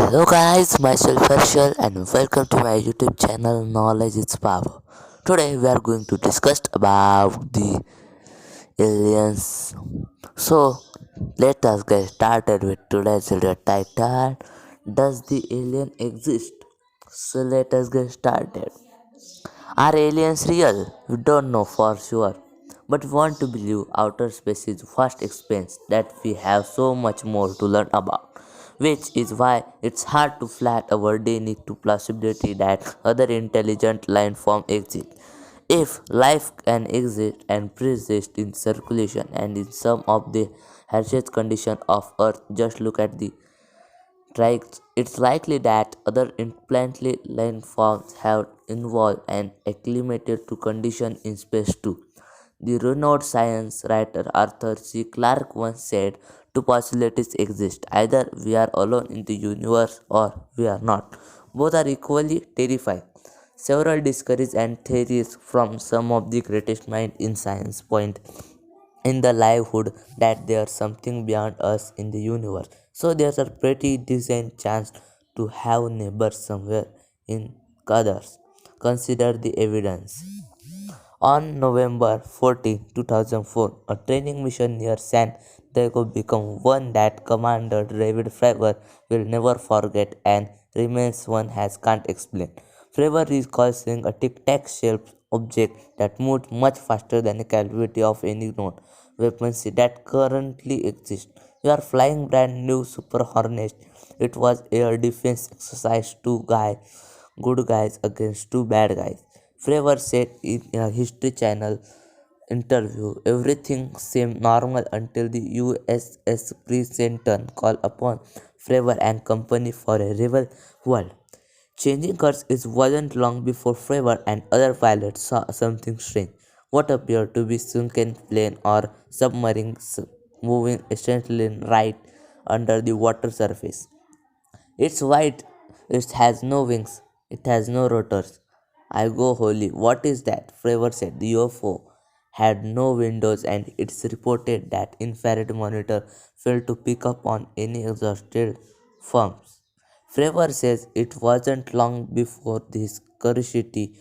Hello guys, myself Harshal and welcome to my YouTube channel Knowledge is Power. Today we are going to discuss about the aliens. So let us get started with today's video title. Does the alien exist? So let us get started. Are aliens real? We don't know for sure, but we want to believe outer space is vast expanse that we have so much more to learn about, which is why it's hard to flat our daily to possibility that other intelligent life form exist. If life can exist and persist in circulation and in some of the harshest conditions of Earth, just look at the it's likely that other interplanetary landforms have evolved and acclimated to conditions in space too. The renowned science writer Arthur C. Clarke once said, two possibilities exist. Either we are alone in the universe or we are not. Both are equally terrifying. Several discoveries and theories from some of the greatest minds in science point in the livelihood that there's something beyond us in the universe. So there's a pretty decent chance to have neighbors somewhere in others. Consider the evidence. On November 14, 2004, a training mission near San Diego became one that Commander David Fravor will never forget and remains one has can't explain. Fravor recalls seeing a tic-tac shaped object that moved much faster than the capability of any known weapons that currently exist. We are flying brand new Super Hornet. It was air defense exercise good guys against two bad guys. Fravor said in a History Channel interview, everything seemed normal until the USS Princeton called upon Fravor and company for a rival world. Changing course it wasn't long before Fravor and other pilots saw something strange. What appeared to be sunken plane or submarines moving essentially right under the water surface. It's white, it has no wings, it has no rotors. I go holy, what is that? Fravor said the UFO had no windows and it's reported that infrared monitor failed to pick up on any exhausted forms. Fravor says it wasn't long before this curiosity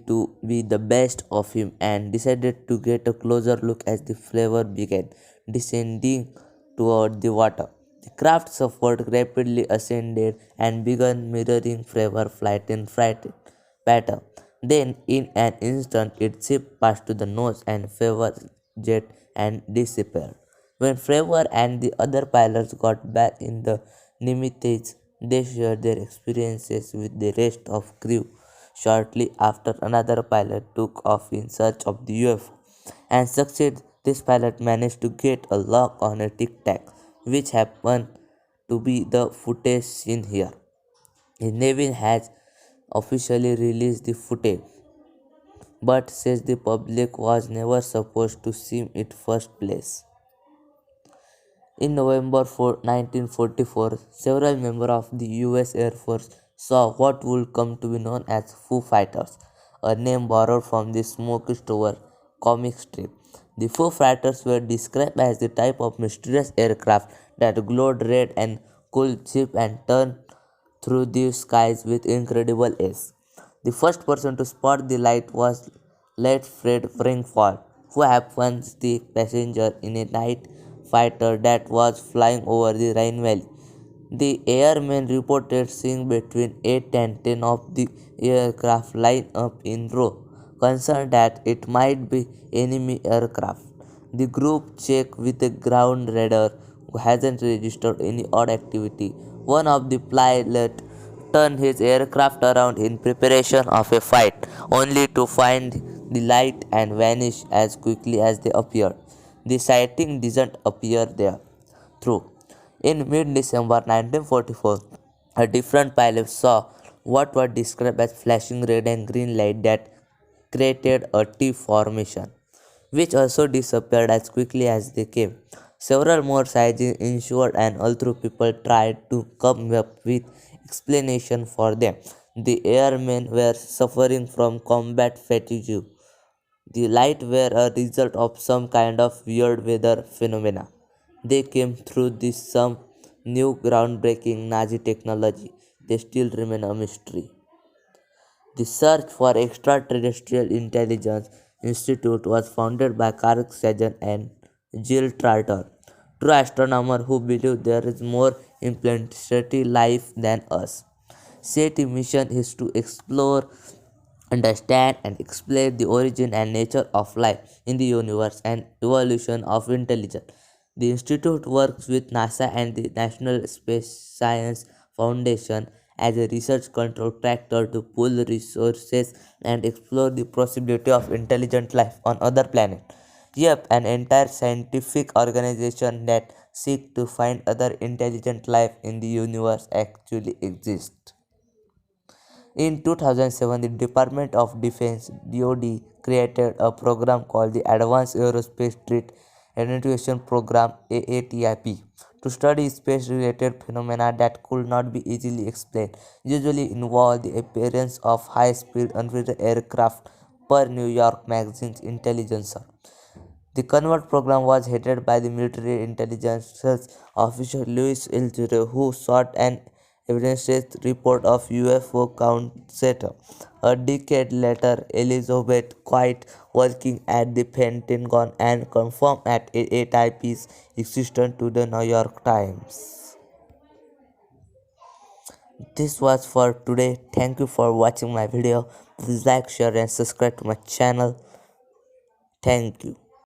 to be the best of him and decided to get a closer look as the flavor began descending toward the water. The craft suffered rapidly ascended and began mirroring flavor flight in frightened pattern. Then in an instant it zipped past to the nose and favor jet and disappeared. When Fravor and the other pilots got back in the Nimitz, they shared their experiences with the rest of crew. Shortly after, another pilot took off in search of the UFO and succeeded. This pilot managed to get a lock on a tic tac, which happened to be the footage seen here. The Navy has officially released the footage, but says the public was never supposed to see it first place. In November 1944, several members of the US Air Force saw what would come to be known as Foo Fighters, a name borrowed from the Smokey Stover comic strip. The Foo Fighters were described as the type of mysterious aircraft that glowed red and could zip and turn through the skies with incredible ease. The first person to spot the light was late Fred Frankfurt, who happens the passenger in a night fighter that was flying over the Rhine Valley. The airmen reported seeing between 8 and 10 of the aircraft line up in row, concerned that it might be enemy aircraft. The group checked with the ground radar, who hasn't registered any odd activity. One of the pilots turned his aircraft around in preparation of a fight, only to find the light and vanish as quickly as they appeared. The sighting didn't appear there. Through. In mid December 1944, a different pilot saw what was described as flashing red and green light that created a T formation, which also disappeared as quickly as they came. Several more sightings ensued, and although people tried to come up with explanation for them, the airmen were suffering from combat fatigue. The light were a result of some kind of weird weather phenomena. They came through the some new groundbreaking Nazi technology. They still remain a mystery. The Search for Extraterrestrial Intelligence Institute was founded by Carl Sagan and Jill Tratter, two astronomers who believe there is more interplanetary life than us. SETI mission is to explore, understand, and explain the origin and nature of life in the universe and evolution of intelligence. The institute works with NASA and the National Space Science Foundation as a research control tractor to pool resources and explore the possibility of intelligent life on other planets. Yep, an entire scientific organization that seeks to find other intelligent life in the universe actually exists. In 2007, the Department of Defense (DoD) created a program called the Advanced Aerospace Threat Identification Program (AATIP) to study space-related phenomena that could not be easily explained, usually involve the appearance of high-speed unfriendly aircraft, per New York Magazine's Intelligencer. The Convert program was headed by the military intelligence officer Louis L. Zure, who sought an evidence-based report of UFO concept. A decade later, Elizabeth White, working at the Pentagon, and confirmed at AATIP's existence to the New York Times. This was for today. Thank you for watching my video. Please like, share, and subscribe to my channel. Thank you.